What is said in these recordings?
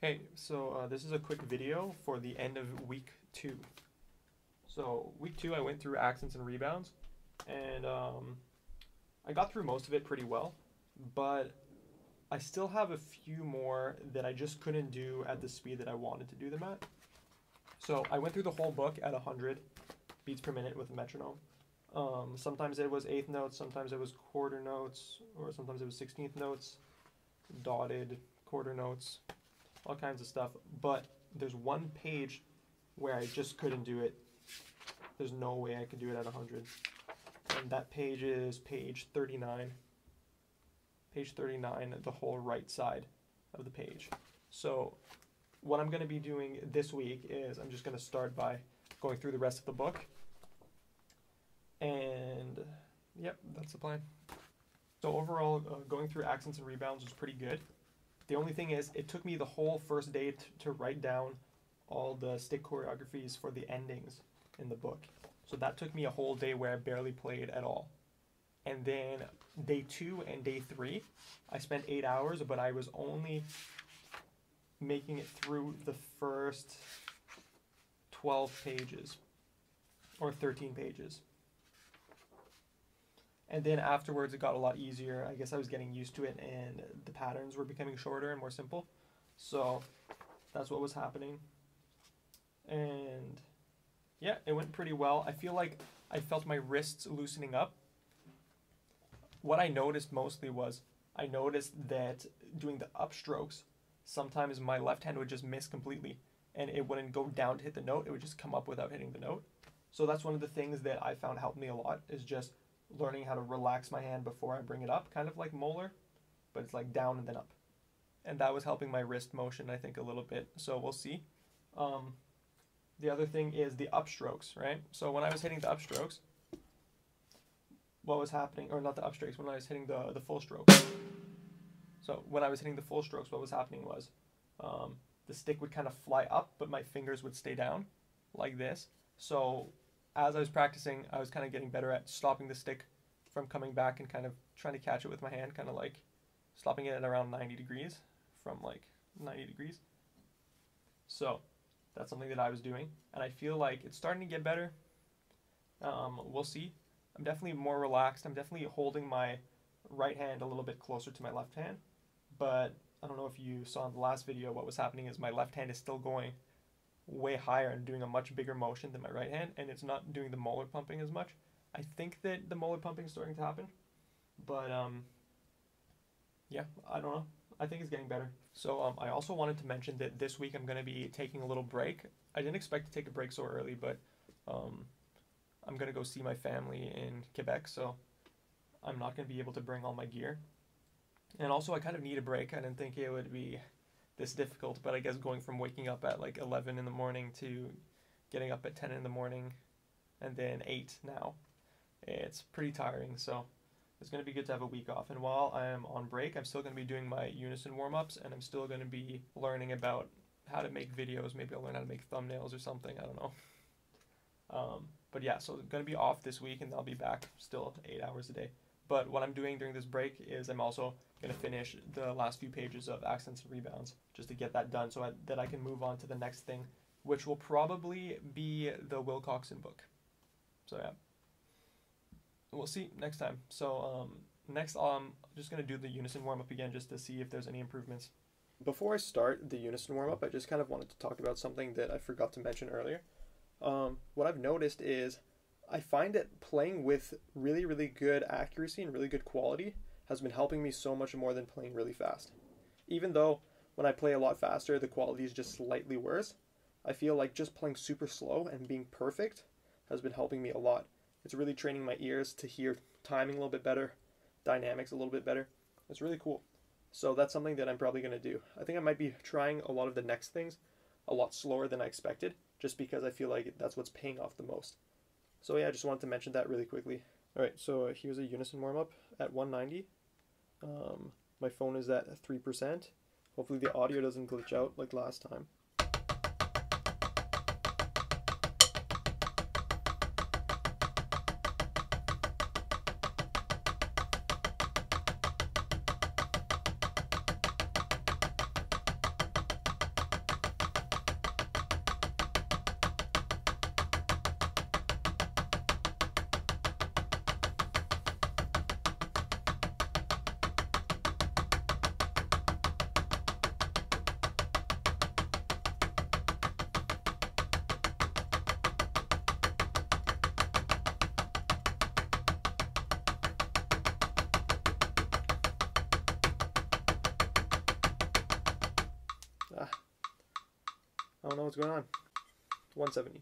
Hey, so this is a quick video for the end of week 2. So week 2 I went through accents and rebounds, and I got through most of it pretty well, but I still have a few more that I just couldn't do at the speed that I wanted to do them at. So I went through the whole book at 100 beats per minute with a metronome. Sometimes it was eighth notes, sometimes it was quarter notes, or sometimes it was 16th notes, dotted quarter notes, all kinds of stuff. But there's one page where I just couldn't do it. There's no way I could do it at 100. And that page is page 39. Page 39, the whole right side of the page. So what I'm going to be doing this week is I'm just going to start by going through the rest of the book. And yep, that's the plan. So overall, going through accents and rebounds was pretty good. The only thing is, it took me the whole first day to write down all the stick choreographies for the endings in the book. So that took me a whole day where I barely played at all. And then day 2 and day 3, I spent 8 hours, but I was only making it through the first 12 pages or 13 pages. And then afterwards, it got a lot easier. I guess I was getting used to it, and the patterns were becoming shorter and more simple. So that's what was happening. And yeah, it went pretty well. I feel like I felt my wrists loosening up. What I noticed mostly was I noticed that doing the upstrokes, sometimes my left hand would just miss completely, and it wouldn't go down to hit the note. It would just come up without hitting the note. So that's one of the things that I found helped me a lot, is just learning how to relax my hand before I bring it up, kind of like molar, but it's like down and then up. And that was helping my wrist motion, I think, a little bit. So we'll see. The other thing is the upstrokes, right? So when I was hitting the upstrokes, what was happening, or not the upstrokes, when I was hitting the full strokes. So when I was hitting the full strokes, what was happening was the stick would kind of fly up, but my fingers would stay down like this. So as I was practicing, I was kind of getting better at stopping the stick from coming back and kind of trying to catch it with my hand, kind of like stopping it at around 90 degrees, from like 90 degrees. So that's something that I was doing, and I feel like it's starting to get better. We'll see. I'm definitely more relaxed. I'm definitely holding my right hand a little bit closer to my left hand, but I don't know if you saw in the last video, what was happening is my left hand is still going way higher and doing a much bigger motion than my right hand, and it's not doing the molar pumping as much. I think that the molar pumping is starting to happen, but yeah, I don't know. I think it's getting better. So I also wanted to mention that this week I'm going to be taking a little break. I didn't expect to take a break so early, but I'm going to go see my family in Quebec, so I'm not going to be able to bring all my gear. And also, I kind of need a break. I didn't think it would be this difficult, but I guess going from waking up at like 11 in the morning to getting up at 10 in the morning and then 8 now, it's pretty tiring. So it's going to be good to have a week off. And while I'm on break, I'm still going to be doing my unison warm-ups, and I'm still going to be learning about how to make videos. Maybe I'll learn how to make thumbnails or something. I don't know. But yeah, so I'm going to be off this week, and I'll be back still 8 hours a day. But what I'm doing during this break is I'm also going to finish the last few pages of Accents and Rebounds, just to get that done so that I can move on to the next thing, which will probably be the Wilcoxon book. So yeah, we'll see next time. So next I'm just going to do the unison warm-up again, just to see if there's any improvements. Before I start the unison warm-up, I just kind of wanted to talk about something that I forgot to mention earlier. What I've noticed is I find that playing with really, really good accuracy and really good quality has been helping me so much more than playing really fast. Even though when I play a lot faster, the quality is just slightly worse, I feel like just playing super slow and being perfect has been helping me a lot. It's really training my ears to hear timing a little bit better, dynamics a little bit better. It's really cool. So that's something that I'm probably going to do. I think I might be trying a lot of the next things a lot slower than I expected, just because I feel like that's what's paying off the most. So yeah, I just wanted to mention that really quickly. Alright, so here's a unison warm-up at 190. My phone is at 3%. Hopefully the audio doesn't glitch out like last time. I don't know what's going on. It's 170.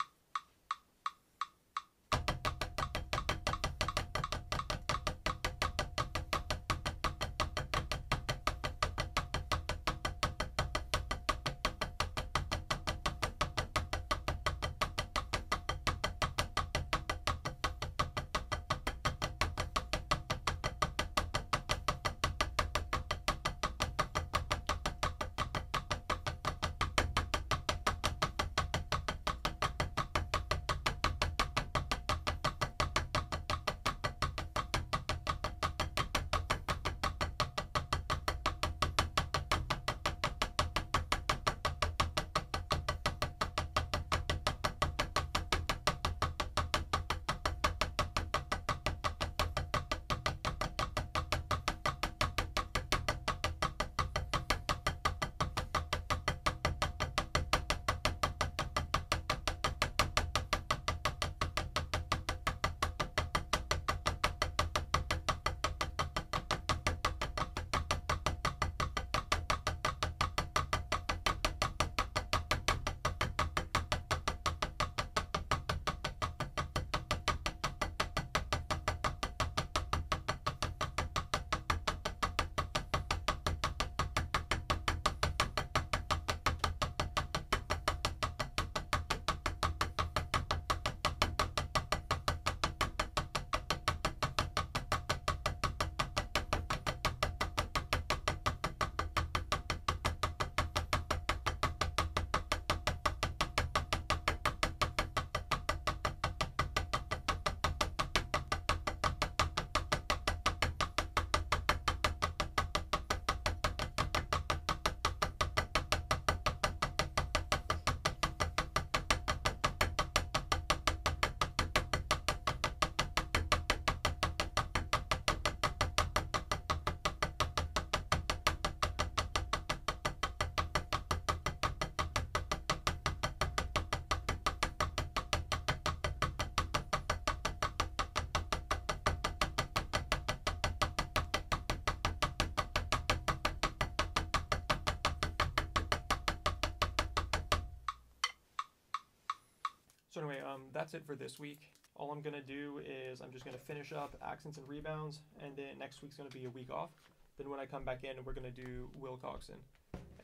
So anyway, that's it for this week. All I'm gonna do is I'm just gonna finish up accents and rebounds, and then next week's gonna be a week off. Then when I come back in, we're gonna do Wilcoxon,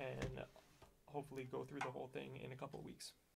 and hopefully go through the whole thing in a couple of weeks.